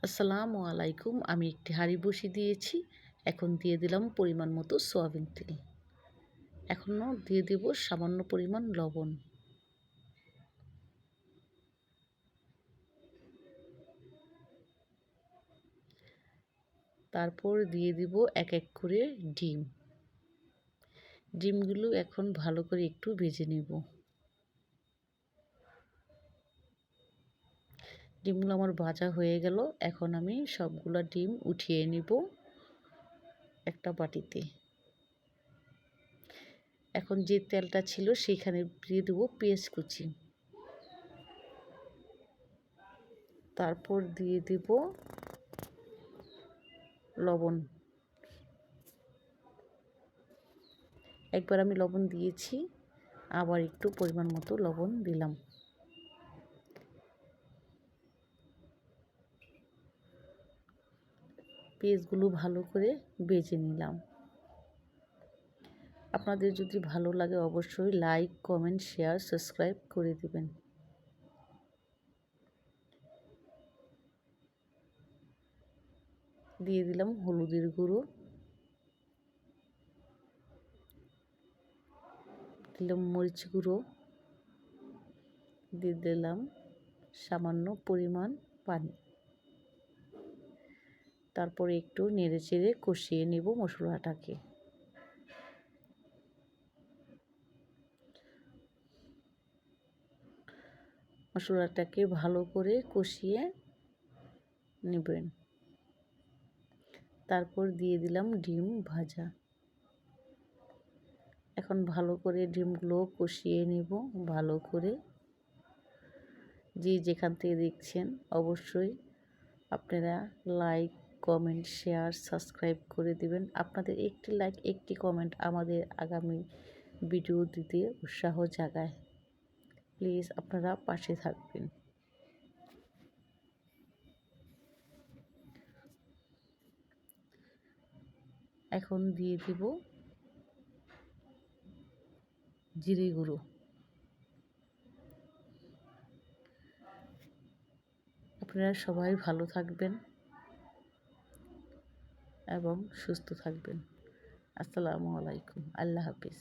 আসসালামু আলাইকুম। আমি একটি হাঁড়ি বসিয়ে দিয়েছি। এখন দিয়ে দিলাম পরিমাণ মতো সয়াবিন তেল। এখনও দিয়ে দেব সামান্য পরিমাণ লবণ। তারপর দিয়ে দিব এক এক করে ডিম। ডিমগুলো এখন ভালো করে একটু ভেজে নেব। ডিমগুলো আমার ভাজা হয়ে গেল। এখন আমি সবগুলা ডিম উঠিয়ে নেব একটা বাটিতে। এখন যে তেলটা ছিল সেখানে দিয়ে দেবো পেঁয়াজ কুচি। তারপর দিয়ে দেব লবণ। একবার আমি লবণ দিয়েছি, আবার একটু পরিমাণ মতো লবণ দিলাম। পেঁয়াজগুলো ভালো করে ভেজে নিলাম। আপনাদের যদি ভালো লাগে অবশ্যই লাইক, কমেন্ট, শেয়ার, সাবস্ক্রাইব করে দিবেন। দিয়ে দিলাম হলুদের গুঁড়ো, দিলাম মরিচ গুঁড়ো, দিয়ে দিলাম সামান্য পরিমাণ পানি। তারপরে একটু নেড়েচেড়ে কষিয়ে নেব মশলাটাকে। মশলাটাকে ভালো করে কষিয়ে নেবেন। তারপর দিয়ে দিলাম ডিম ভাজা। এখন ভালো করে ডিমগুলো কষিয়ে নেব ভালো করে। যে যেখান থেকে দেখছেন অবশ্যই আপনারা লাইক, কমেন্ট, শেয়ার, সাবস্ক্রাইব করে দিবেন। আপনাদের একটি লাইক, একটি কমেন্ট আমাদের আগামী ভিডিও দিতে উৎসাহ জাগায়। প্লিজ আপনারা পাশে থাকবেন। এখন দিয়ে দিব জিরে গুঁড়ো। আপনারা সবাই ভালো থাকবেন এবং সুস্থ থাকবেন। আসসালামু আলাইকুম। আল্লাহ হাফিজ।